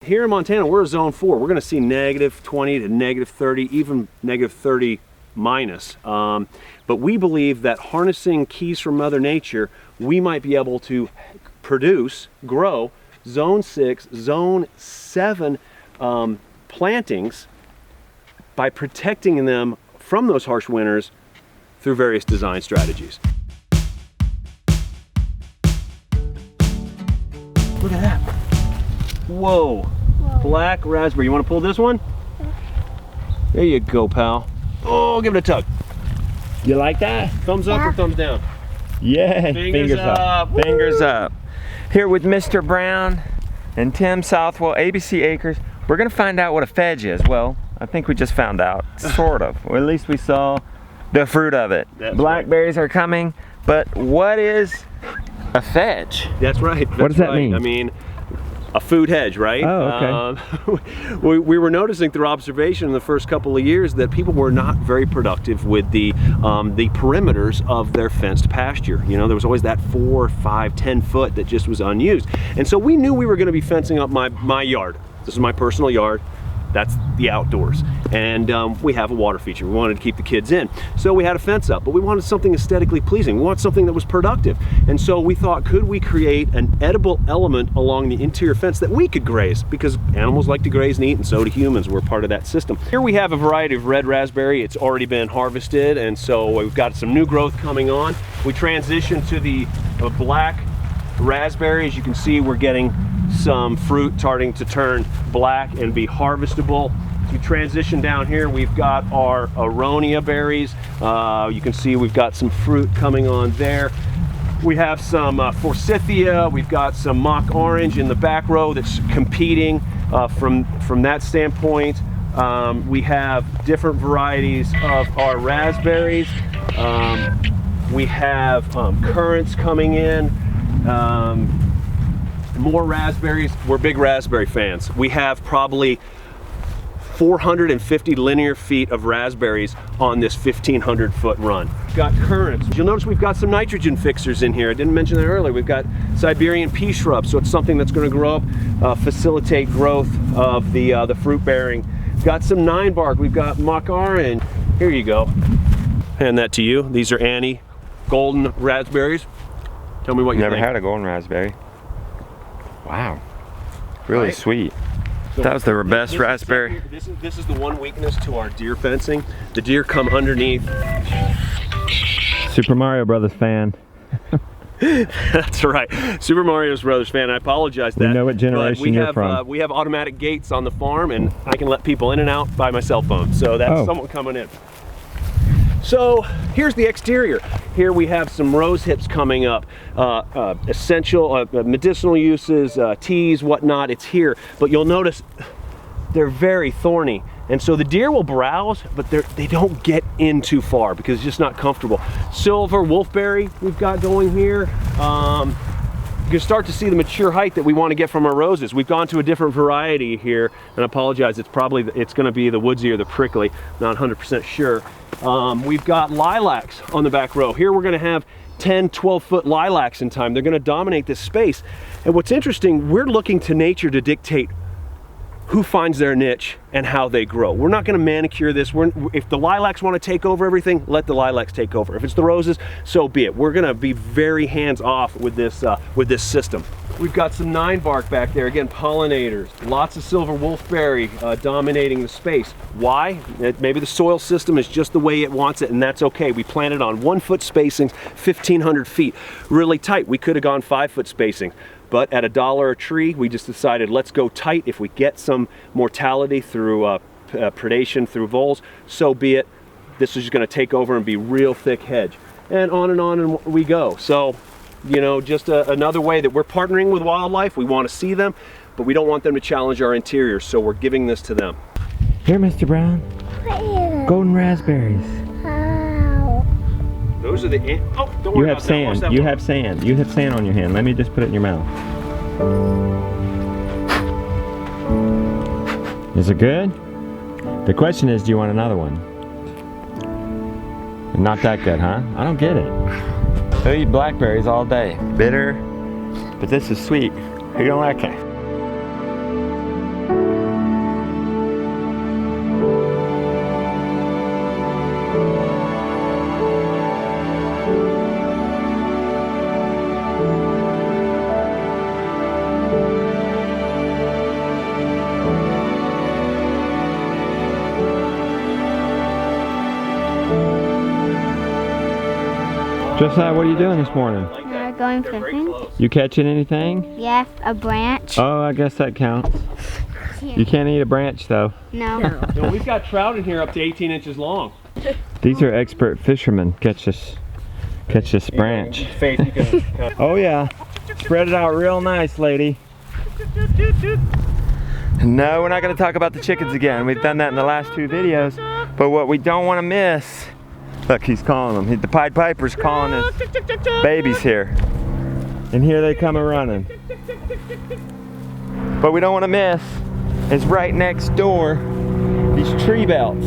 Here in Montana, we're a zone 4. We're gonna see -20 to -30, even -30 minus. But we believe that harnessing keys from Mother Nature, we might be able to produce, grow zone 6, zone 7 plantings by protecting them from those harsh winters through various design strategies. Look at that. Whoa. Black raspberry. You want to pull this one? There you go, pal. Oh, give it a tug. You like that? Thumbs up or thumbs down? Yeah. Fingers up. Fingers up. Here with Mr. Brown and Tim Southwell, ABC Acres. We're going to find out what a fedge is. Well, I think we just found out. Sort of. Or at least we saw the fruit of it. That's Blackberries are coming. But what is a fedge? That's right. That's what does that right. mean? I mean, a food hedge, right? Oh, okay. We were noticing through observation in the first couple of years that people were not very productive with the perimeters of their fenced pasture. You know, there was always that 4, 5, 10 foot that just was unused. And so we knew we were going to be fencing up my yard. This is my personal yard. That's the outdoors. And we have a water feature. We wanted to keep the kids in. So we had a fence up, but we wanted something aesthetically pleasing. We wanted something that was productive. And so we thought, could we create an edible element along the interior fence that we could graze? Because animals like to graze and eat, and so do humans. We're part of that system. Here we have a variety of red raspberry. It's already been harvested, and so we've got some new growth coming on. We transitioned to the black raspberry. As you can see, we're getting some fruit starting to turn black and be harvestable. As we transition down here, we've got our aronia berries. You can see we've got some fruit coming on there. We have some forsythia. We've got some mock orange in the back row that's competing from that standpoint. We have different varieties of our raspberries. We have currants coming in. More raspberries. We're big raspberry fans. We have probably 450 linear feet of raspberries on this 1,500 foot run. We've got currants. You'll notice we've got some nitrogen fixers in here. I didn't mention that earlier. We've got Siberian pea shrubs, so it's something that's going to grow up, facilitate growth of the fruit bearing. We've got some 9 bark. We've got mock orange. Here you go. Hand that to you. These are Annie golden raspberries. Tell me what you think. Never had a golden raspberry. Wow, really right? Sweet. So that was the best raspberry. This is the one weakness to our deer fencing. The deer come underneath. Super Mario Brothers fan. That's right, Super Mario Brothers fan. I apologize that. We know what generation you're from. We have automatic gates on the farm, and I can let people in and out by my cell phone. So that's someone coming in. So here's the exterior. Here we have some rose hips coming up, essential medicinal uses, teas, whatnot. It's here, but you'll notice they're very thorny, and so the deer will browse, but they don't get in too far because it's just not comfortable. Silver wolfberry we've got going here. You can start to see the mature height that we want to get from our roses. We've gone to a different variety here, and I apologize, it's going to be the woodsy or the prickly, not 100% sure. We've got lilacs on the back row. Here we're going to have 10, 12 foot lilacs in time. They're going to dominate this space. And what's interesting, we're looking to nature to dictate who finds their niche and how they grow. We're not going to manicure this. If the lilacs want to take over everything, let the lilacs take over. If it's the roses, so be it. We're going to be very hands off with this system. We've got some 9 bark back there. Again, pollinators. Lots of silver wolfberry dominating the space. Why? Maybe the soil system is just the way it wants it, and that's okay. We planted on 1 foot spacing, 1,500 feet. Really tight. We could have gone 5 foot spacing. But at $1 a tree, we just decided let's go tight. If we get some mortality through predation through voles, so be it. This is just going to take over and be real thick hedge. And on we go. So, you know, just another way that we're partnering with wildlife. We want to see them, but we don't want them to challenge our interiors, so we're giving this to them. Here, Mr. Brown. Golden raspberries. Those are the, oh, don't worry about that. You have sand. You have sand. You have sand on your hand. Let me just put it in your mouth. Is it good? The question is, do you want another one? Not that good, huh? I don't get it. I eat blackberries all day. Bitter, but this is sweet. You don't like it? Josiah, what are you doing this morning? Going fishing. You catching anything? Yeah, a branch. Oh, I guess that counts. You can't eat a branch though. No. No, we've got trout in here up to 18 inches long. These are expert fishermen. Catch this branch. Oh yeah. Spread it out real nice, lady. No, we're not going to talk about the chickens again. We've done that in the last 2 videos. But what we don't want to miss, look, he's calling them. The Pied Piper's calling his babies here. And here they come a-running. But we don't want to miss is right next door, these tree belts.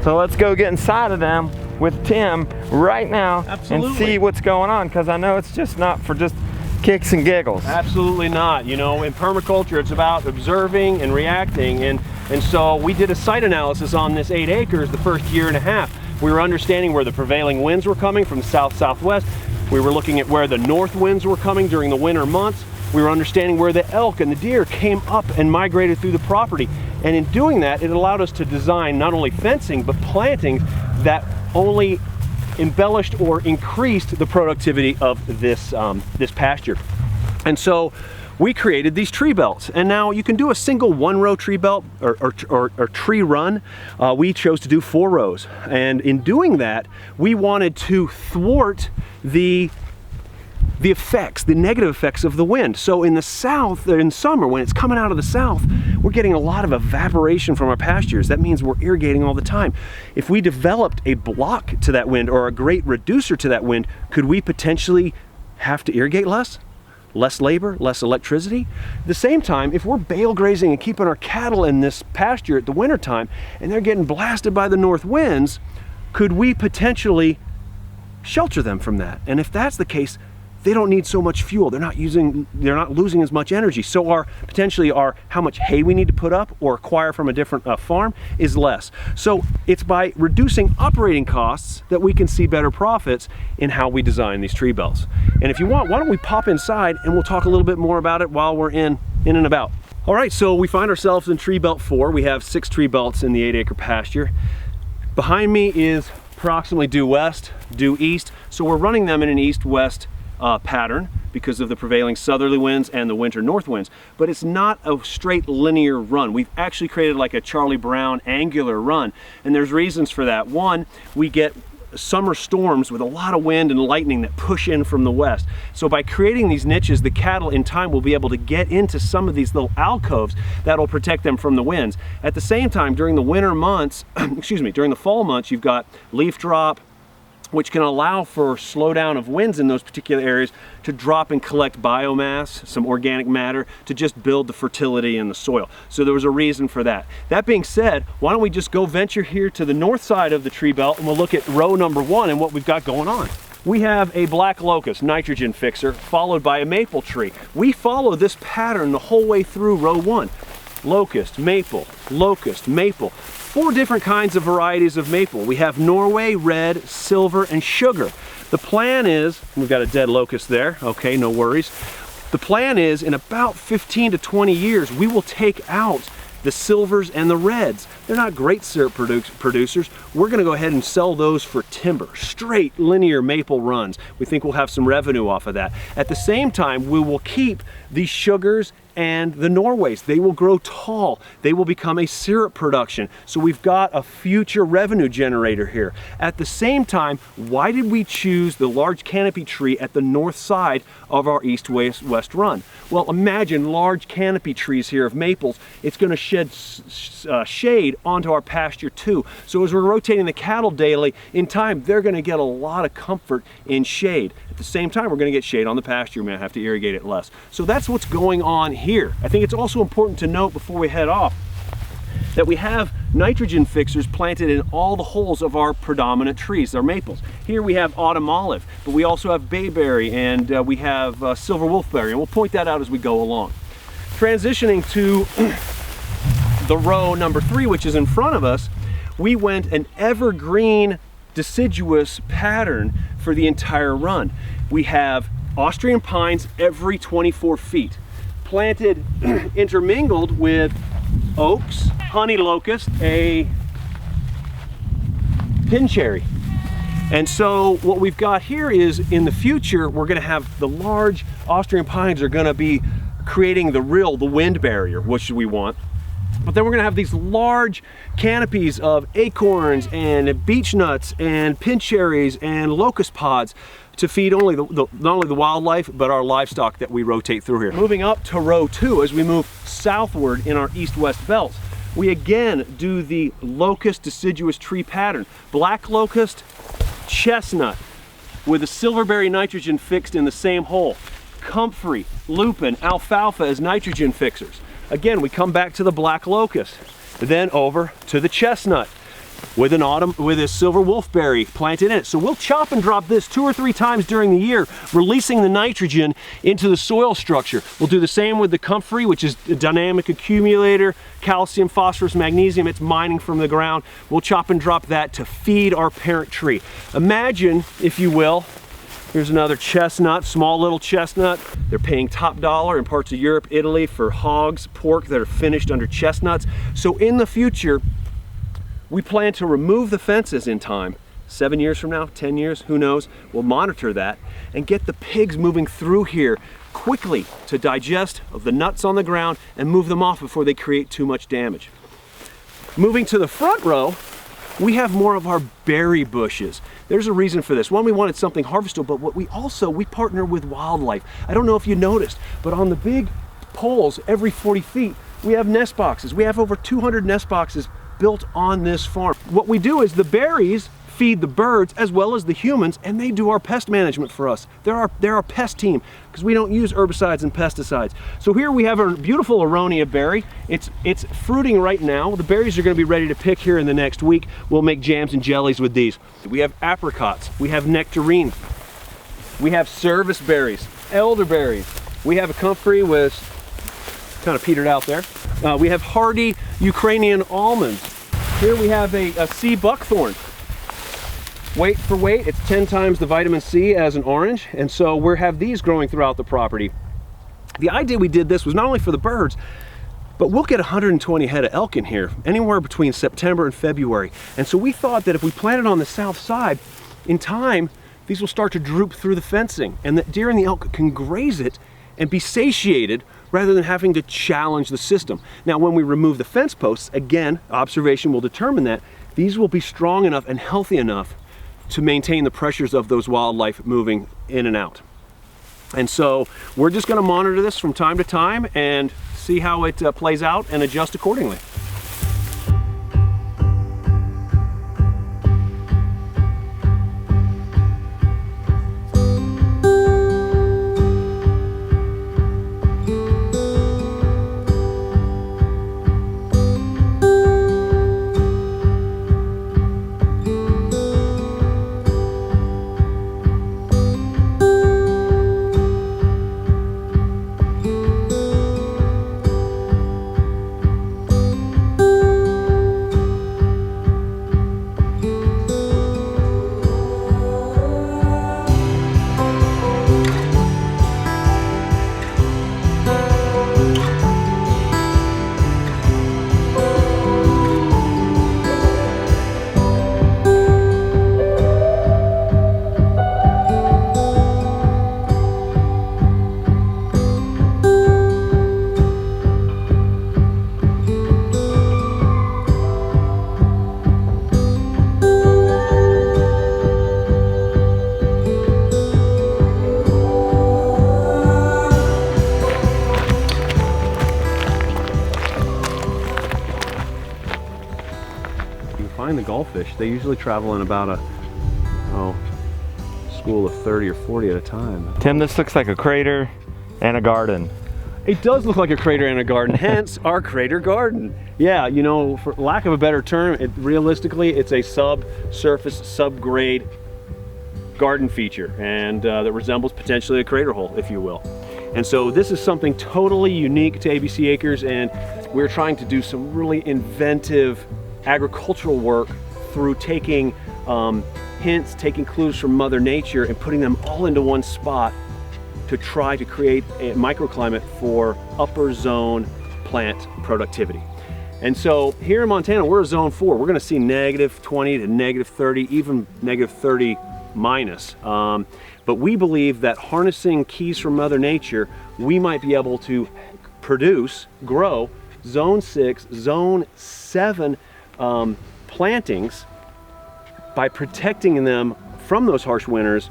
So let's go get inside of them with Tim right now. Absolutely. And see what's going on, because I know it's just not for just kicks and giggles. Absolutely not. You know, in permaculture, it's about observing and reacting. And so we did a site analysis on this 8 acres the first year and a half. We were understanding where the prevailing winds were coming from south-southwest. We were looking at where the north winds were coming during the winter months. We were understanding where the elk and the deer came up and migrated through the property. And in doing that, it allowed us to design not only fencing, but plantings that only embellished or increased the productivity of this, this pasture. And so we created these tree belts. And now you can do a single 1-row tree belt or tree run. We chose to do 4 rows. And in doing that, we wanted to thwart the effects, the negative effects of the wind. So in the south, in summer, when it's coming out of the south, we're getting a lot of evaporation from our pastures. That means we're irrigating all the time. If we developed a block to that wind or a great reducer to that wind, could we potentially have to irrigate less? Less labor, less electricity? At the same time, if we're bale grazing and keeping our cattle in this pasture at the winter time and they're getting blasted by the north winds, could we potentially shelter them from that? And if that's the case, they don't need so much fuel. They're not losing as much energy. So how much hay we need to put up or acquire from a different farm is less. So it's by reducing operating costs that we can see better profits in how we design these tree belts. And if you want, why don't we pop inside and we'll talk a little bit more about it while we're in and about. All right, so we find ourselves in tree belt 4. We have 6 tree belts in the 8-acre pasture. Behind me is approximately due west, due east. So we're running them in an east-west pattern because of the prevailing southerly winds and the winter north winds. But it's not a straight linear run. We've actually created like a Charlie Brown angular run, and there's reasons for that. One, we get summer storms with a lot of wind and lightning that push in from the west. So by creating these niches, the cattle in time will be able to get into some of these little alcoves that'll protect them from the winds. At the same time, during the winter months, during the fall months, you've got leaf drop, which can allow for slowdown of winds in those particular areas to drop and collect biomass, some organic matter, to just build the fertility in the soil. So there was a reason for that. That being said, why don't we just go venture here to the north side of the tree belt and we'll look at row number 1 and what we've got going on. We have a black locust, nitrogen fixer, followed by a maple tree. We follow this pattern the whole way through row 1. Locust, maple, 4 different kinds of varieties of maple. We have Norway, red, silver, and sugar. The plan is, we've got a dead locust there, okay, no worries. The plan is in about 15 to 20 years, we will take out the silvers and the reds. They're not great syrup producers. We're gonna go ahead and sell those for timber, straight linear maple runs. We think we'll have some revenue off of that. At the same time, we will keep the sugars and the Norways. They will grow tall. They will become a syrup production. So we've got a future revenue generator here. At the same time, why did we choose the large canopy tree at the north side of our east-west run? Well, imagine large canopy trees here of maples. It's going to shed shade onto our pasture too. So as we're rotating the cattle daily, in time, they're going to get a lot of comfort in shade. At the same time, we're going to get shade on the pasture. We might have to irrigate it less. So that's what's going on here. I think it's also important to note before we head off that we have nitrogen fixers planted in all the holes of our predominant trees, our maples. Here we have autumn olive, but we also have bayberry and we have silver wolfberry, and we'll point that out as we go along. Transitioning to the row number 3, which is in front of us, we went an evergreen deciduous pattern for the entire run. We have Austrian pines every 24 feet, planted intermingled with oaks, honey locust, a pin cherry. And so what we've got here is, in the future, we're gonna have the large Austrian pines are gonna be creating the wind barrier, which we want. But then we're gonna have these large canopies of acorns and beech nuts and pin cherries and locust pods to feed not only the wildlife, but our livestock that we rotate through here. Moving up to row 2, as we move southward in our east-west belts, we again do the locust deciduous tree pattern. Black locust, chestnut, with a silverberry nitrogen fixed in the same hole. Comfrey, lupin, alfalfa as nitrogen fixers. Again, we come back to the black locust, then over to the chestnut with a silver wolfberry planted in it. So we'll chop and drop this 2 or 3 times during the year, releasing the nitrogen into the soil structure. We'll do the same with the comfrey, which is a dynamic accumulator, calcium, phosphorus, magnesium. It's mining from the ground. We'll chop and drop that to feed our parent tree. Imagine, if you will, here's another chestnut, small little chestnut. They're paying top dollar in parts of Europe, Italy for hogs, pork that are finished under chestnuts. So in the future, we plan to remove the fences in time, 7 years from now, 10 years, who knows. We'll monitor that and get the pigs moving through here quickly to digest the nuts on the ground and move them off before they create too much damage. Moving to the front row, we have more of our berry bushes. There's a reason for this. One, we wanted something harvestable, but what we partner with wildlife. I don't know if you noticed, but on the big poles every 40 feet, we have nest boxes. We have over 200 nest boxes built on this farm. What we do is the berries feed the birds as well as the humans, and they do our pest management for us. They're our pest team because we don't use herbicides and pesticides. So here we have a beautiful aronia berry. It's fruiting right now. The berries are going to be ready to pick here in the next week. We'll make jams and jellies with these. We have apricots. We have nectarines. We have service berries, elderberries. We have a comfrey with, kind of petered out there. We have hardy Ukrainian almonds. Here we have a sea buckthorn. Weight for weight, it's 10 times the vitamin C as an orange, and so we have these growing throughout the property. The idea we did this was not only for the birds, but we'll get 120 head of elk in here, anywhere between September and February. And so we thought that if we planted on the south side, in time, these will start to droop through the fencing, and that deer and the elk can graze it and be satiated rather than having to challenge the system. Now, when we remove the fence posts, again, observation will determine that these will be strong enough and healthy enough to maintain the pressures of those wildlife moving in and out. And so we're just going to monitor this from time to time and see how it plays out and adjust accordingly. The goldfish, they usually travel in about a school of 30 or 40 at a time. Tim, this looks like a crater and a garden. It does look like a crater and a garden, hence our crater garden. Yeah, you know, for lack of a better term, realistically, it's a subsurface, subgrade garden feature, and that resembles potentially a crater hole, if you will. And so this is something totally unique to ABC Acres, and we're trying to do some really inventive agricultural work through taking hints, taking clues from Mother Nature and putting them all into one spot to try to create a microclimate for upper zone plant productivity. And so here in Montana, we're a zone 4. We're gonna see -20 to -30, even -30 minus. But we believe that harnessing keys from Mother Nature, we might be able to produce, grow zone 6, zone 7 plantings by protecting them from those harsh winters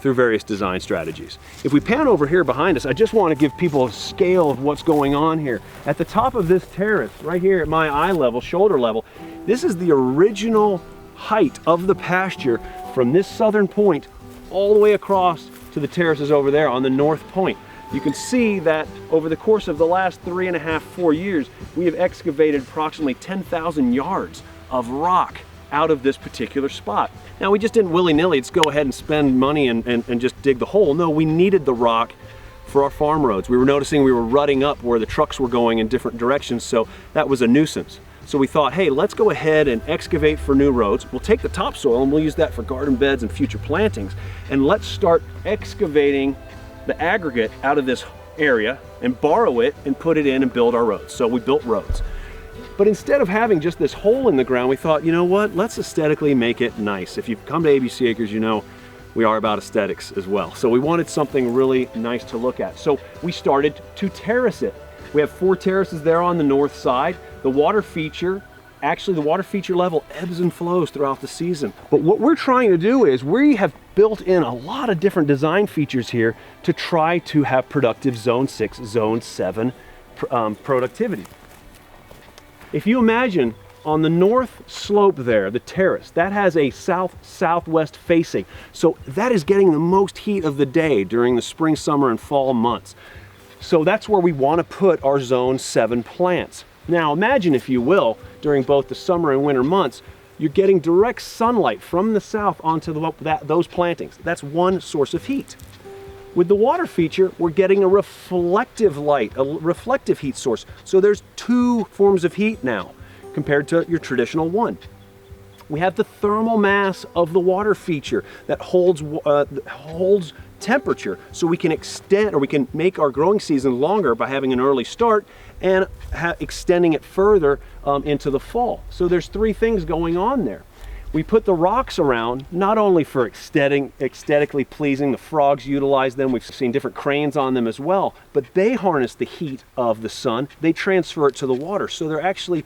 through various design strategies. If we pan over here behind us, I just want to give people a scale of what's going on here. At the top of this terrace, right here at my eye level, shoulder level, this is the original height of the pasture from this southern point all the way across to the terraces over there on the north point. You can see that over the course of the last 3.5, 4 years, we have excavated approximately 10,000 yards of rock out of this particular spot. Now, we just didn't willy-nilly just go ahead and spend money and just dig the hole. No, we needed the rock for our farm roads. We were noticing we were rutting up where the trucks were going in different directions, so that was a nuisance. So we thought, hey, let's go ahead and excavate for new roads. We'll take the topsoil and we'll use that for garden beds and future plantings. And let's start excavating the aggregate out of this area and borrow it and put it in and build our roads. So we built roads. But instead of having just this hole in the ground, we thought, you know what, let's aesthetically make it nice. If you've come to ABC Acres, you know we are about aesthetics as well. So we wanted something really nice to look at. So we started to terrace it. We have 4 terraces there on the north side. The water feature, actually the water feature level ebbs and flows throughout the season. But what we're trying to do is we have built in a lot of different design features here to try to have productive zone 6, zone 7 productivity. If you imagine on the north slope there, the terrace, that has a south-southwest facing. So that is getting the most heat of the day during the spring, summer, and fall months. So that's where we want to put our zone 7 plants. Now imagine, if you will, during both the summer and winter months, you're getting direct sunlight from the south onto those plantings. That's one source of heat. With the water feature, we're getting a reflective light, a reflective heat source. So there's 2 forms of heat now compared to your traditional one. We have the thermal mass of the water feature that holds temperature, so we can extend, or we can make our growing season longer by having an early start and extending it further into the fall. So there's 3 things going on there. We put the rocks around, not only for aesthetically pleasing, the frogs utilize them, we've seen different cranes on them as well, but they harness the heat of the sun, they transfer it to the water, so they're actually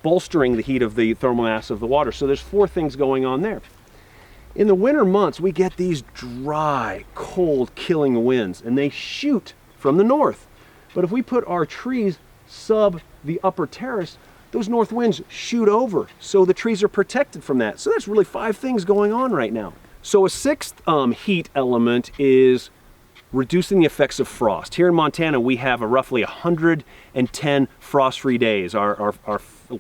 bolstering the heat of the thermal mass of the water. So there's 4 things going on there. In the winter months, we get these dry, cold, killing winds, and they shoot from the north. But if we put our trees sub the upper terrace, those north winds shoot over, so the trees are protected from that. So there's really 5 things going on right now. So a 6th heat element is reducing the effects of frost. Here in Montana, we have roughly 110 frost-free days. Our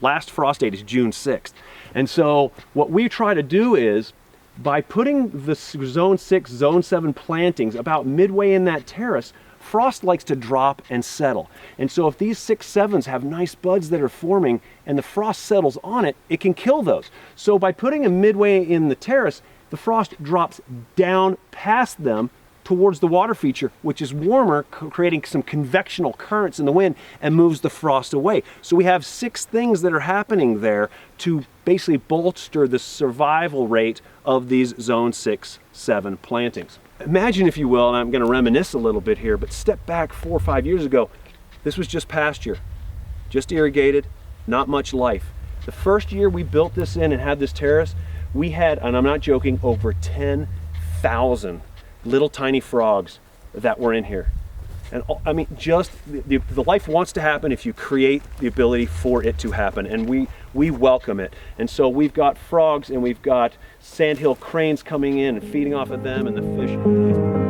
last frost date is June 6th. And so what we try to do is, by putting the zone 6, zone 7 plantings about midway in that terrace, frost likes to drop and settle. And so if these 6, 7s have nice buds that are forming and the frost settles on it, it can kill those. So by putting them midway in the terrace, the frost drops down past them towards the water feature, which is warmer, creating some convectional currents in the wind, and moves the frost away. So we have 6 things that are happening there to basically bolster the survival rate of these zone 6, 7 plantings. Imagine, if you will, and I'm going to reminisce a little bit here, but step back 4 or 5 years ago, this was just pasture, just irrigated, not much life. The first year we built this in and had this terrace, we had, and I'm not joking, over 10,000 little tiny frogs that were in here. And I mean, just the life wants to happen if you create the ability for it to happen, and we welcome it. And so we've got frogs and we've got sandhill cranes coming in and feeding off of them, and the fish.